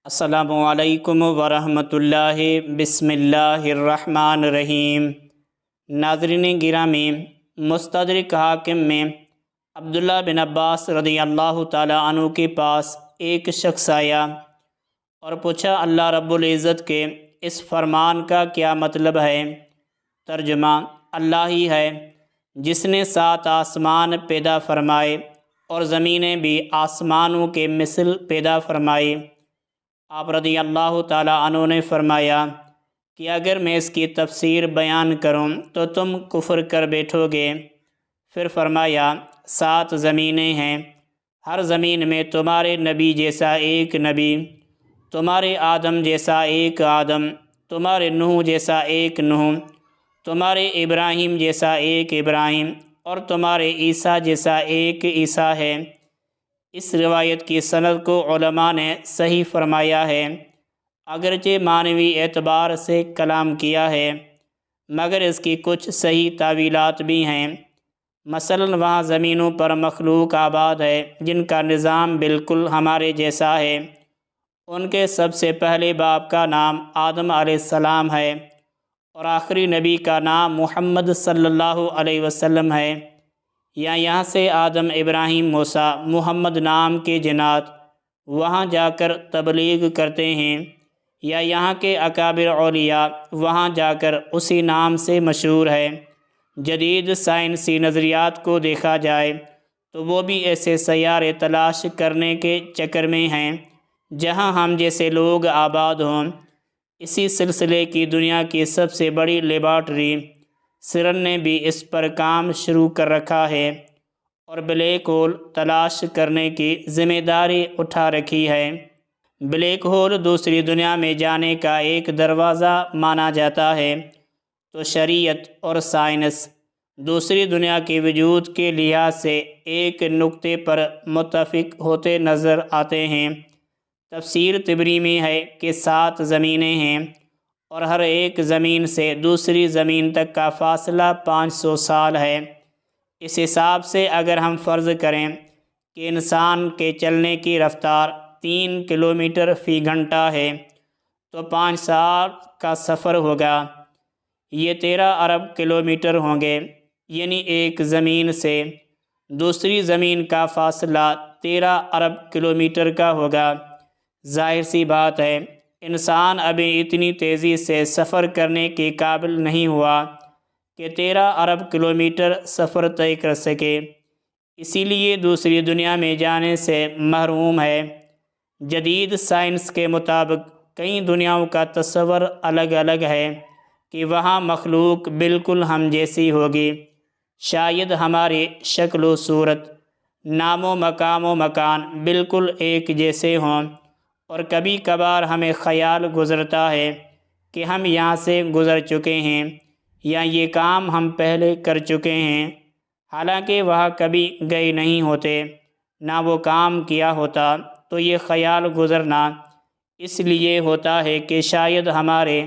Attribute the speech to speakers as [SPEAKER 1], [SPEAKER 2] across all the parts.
[SPEAKER 1] السلام علیکم ورحمۃ اللہ۔ بسم اللہ الرحمن الرحیم۔ ناظرین گرامی، مستدرک حاکم میں عبداللہ بن عباس رضی اللہ تعالیٰ عنہ کے پاس ایک شخص آیا اور پوچھا اللہ رب العزت کے اس فرمان کا کیا مطلب ہے؟ ترجمہ: اللہ ہی ہے جس نے 7 آسمان پیدا فرمائے اور زمینیں بھی آسمانوں کے مثل پیدا فرمائی۔ آپ رضی اللہ تعالیٰ عنہ نے فرمایا کہ اگر میں اس کی تفسیر بیان کروں تو تم کفر کر بیٹھو گے۔ پھر فرمایا 7 زمینیں ہیں، ہر زمین میں تمہارے نبی جیسا ایک نبی، تمہارے آدم جیسا ایک آدم، تمہارے نوح جیسا ایک نوح، تمہارے ابراہیم جیسا ایک ابراہیم، اور تمہارے عیسیٰ جیسا ایک عیسیٰ ہے۔ اس روایت کی سند کو علماء نے صحیح فرمایا ہے، اگرچہ معنوی اعتبار سے کلام کیا ہے، مگر اس کی کچھ صحیح تعویلات بھی ہیں۔ مثلاً وہاں زمینوں پر مخلوق آباد ہے جن کا نظام بالکل ہمارے جیسا ہے۔ ان کے سب سے پہلے باپ کا نام آدم علیہ السلام ہے اور آخری نبی کا نام محمد صلی اللہ علیہ وسلم ہے، یا یہاں سے آدم، ابراہیم، موسیٰ، محمد نام کے جنات وہاں جا کر تبلیغ کرتے ہیں، یا یہاں کے اکابر اولیاء وہاں جا کر اسی نام سے مشہور ہے۔ جدید سائنسی نظریات کو دیکھا جائے تو وہ بھی ایسے سیارے تلاش کرنے کے چکر میں ہیں جہاں ہم جیسے لوگ آباد ہوں۔ اسی سلسلے کی دنیا کی سب سے بڑی لیبارٹری سیرن نے بھی اس پر کام شروع کر رکھا ہے اور بلیک ہول تلاش کرنے کی ذمہ داری اٹھا رکھی ہے۔ بلیک ہول دوسری دنیا میں جانے کا ایک دروازہ مانا جاتا ہے، تو شریعت اور سائنس دوسری دنیا کے وجود کے لحاظ سے ایک نقطے پر متفق ہوتے نظر آتے ہیں۔ تفسیر طبری میں ہے کہ 7 زمینیں ہیں اور ہر ایک زمین سے دوسری زمین تک کا فاصلہ 500 سال ہے۔ اس حساب سے اگر ہم فرض کریں کہ انسان کے چلنے کی رفتار 3 کلومیٹر فی گھنٹہ ہے تو 5 سال کا سفر ہوگا، یہ 13 ارب کلومیٹر ہوں گے، یعنی ایک زمین سے دوسری زمین کا فاصلہ 13 ارب کلومیٹر کا ہوگا۔ ظاہر سی بات ہے انسان ابھی اتنی تیزی سے سفر کرنے کے قابل نہیں ہوا کہ 13 ارب کلومیٹر سفر طے کر سکے، اسی لیے دوسری دنیا میں جانے سے محروم ہے۔ جدید سائنس کے مطابق کئی دنیاؤں کا تصور الگ الگ ہے کہ وہاں مخلوق بالکل ہم جیسی ہوگی، شاید ہماری شکل و صورت، نام و مکان بالکل ایک جیسے ہوں، اور کبھی کبھار ہمیں خیال گزرتا ہے کہ ہم یہاں سے گزر چکے ہیں یا یہ کام ہم پہلے کر چکے ہیں، حالانکہ وہاں کبھی گئے نہیں ہوتے، نہ وہ کام کیا ہوتا۔ تو یہ خیال گزرنا اس لیے ہوتا ہے کہ شاید ہمارے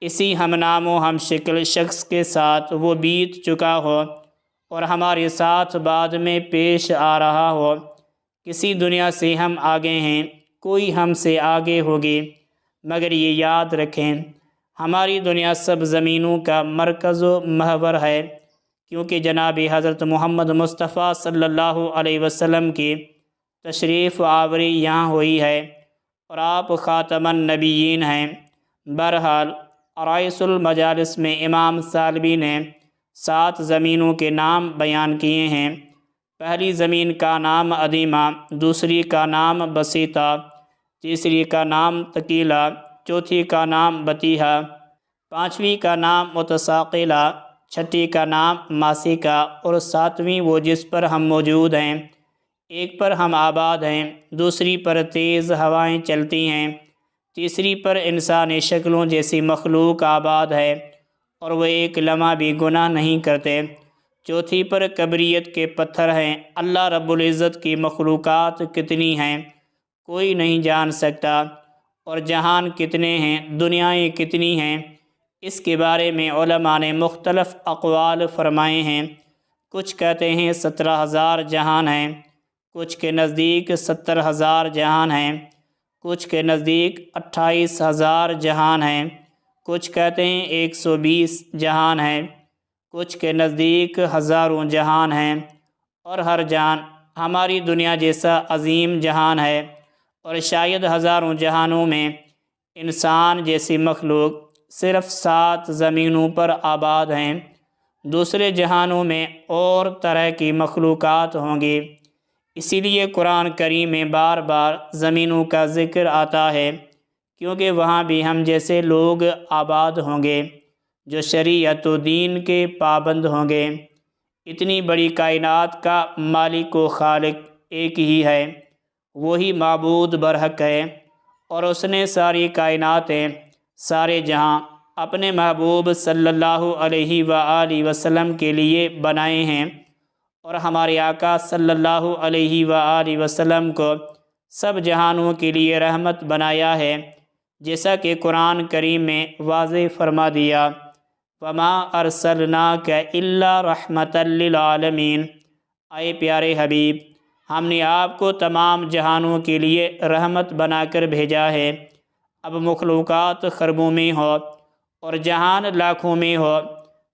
[SPEAKER 1] اسی ہم نام و ہم شکل شخص کے ساتھ وہ بیت چکا ہو اور ہمارے ساتھ بعد میں پیش آ رہا ہو۔ کسی دنیا سے ہم آگے ہیں، کوئی ہم سے آگے ہوگی، مگر یہ یاد رکھیں ہماری دنیا سب زمینوں کا مرکز و محور ہے، کیونکہ جناب حضرت محمد مصطفیٰ صلی اللہ علیہ وسلم کی تشریف آوری یہاں ہوئی ہے اور آپ خاتم النبیین ہیں۔ بہرحال عرائس المجالس میں امام ثعلبی نے 7 زمینوں کے نام بیان کیے ہیں۔ پہلی زمین کا نام ادیمہ، دوسری کا نام بسیطہ، تیسری کا نام تکیلا، چوتھی کا نام بطیحہ، پانچویں کا نام متساقلہ، چھٹی کا نام ماسکہ، اور 7ویں وہ جس پر ہم موجود ہیں۔ ایک پر ہم آباد ہیں، دوسری پر تیز ہوائیں چلتی ہیں، تیسری پر انسانی شکلوں جیسی مخلوق آباد ہے اور وہ ایک لمحہ بھی گناہ نہیں کرتے، چوتھی پر کبریت کے پتھر ہیں۔ اللہ رب العزت کی مخلوقات کتنی ہیں کوئی نہیں جان سکتا، اور جہان کتنے ہیں، دنیائیں کتنی ہیں، اس کے بارے میں علماء نے مختلف اقوال فرمائے ہیں۔ کچھ کہتے ہیں 17,000 جہان ہیں، کچھ کے نزدیک 70,000 جہان ہیں، کچھ کے نزدیک 28,000 جہان ہیں، کچھ کہتے ہیں 120 جہان ہیں، کچھ کے نزدیک ہزاروں جہان ہیں، اور ہر جہان ہماری دنیا جیسا عظیم جہان ہے، اور شاید ہزاروں جہانوں میں انسان جیسی مخلوق صرف 7 زمینوں پر آباد ہیں، دوسرے جہانوں میں اور طرح کی مخلوقات ہوں گی۔ اسی لیے قرآن کریم میں بار بار زمینوں کا ذکر آتا ہے، کیونکہ وہاں بھی ہم جیسے لوگ آباد ہوں گے جو شریعت و دین کے پابند ہوں گے۔ اتنی بڑی کائنات کا مالک و خالق ایک ہی ہے، وہی معبود برحق ہے، اور اس نے ساری کائناتیں، سارے جہاں اپنے محبوب صلی اللہ علیہ وآلہ وسلم کے لیے بنائے ہیں، اور ہمارے آقا صلی اللہ علیہ وآلہ وسلم کو سب جہانوں کے لیے رحمت بنایا ہے، جیسا کہ قرآن کریم میں واضح فرما دیا، وَمَا أَرْسَلْنَاكَ إِلَّا رَحْمَةً لِّلْعَالَمِينَ۔ اے پیارے حبیب، ہم نے آپ کو تمام جہانوں کے لیے رحمت بنا کر بھیجا ہے۔ اب مخلوقات خربوں میں ہو اور جہان لاکھوں میں ہو،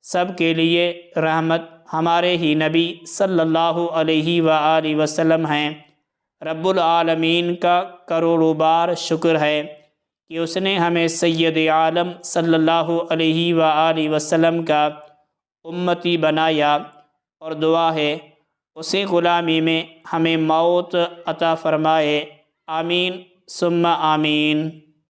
[SPEAKER 1] سب کے لیے رحمت ہمارے ہی نبی صلی اللہ علیہ وآلہ وسلم ہیں۔ رب العالمین کا کروڑوں بار شکر ہے کہ اس نے ہمیں سید عالم صلی اللہ علیہ وآلہ وسلم کا امتی بنایا، اور دعا ہے اسی غلامی میں ہمیں موت عطا فرمائے۔ آمین ثم آمین۔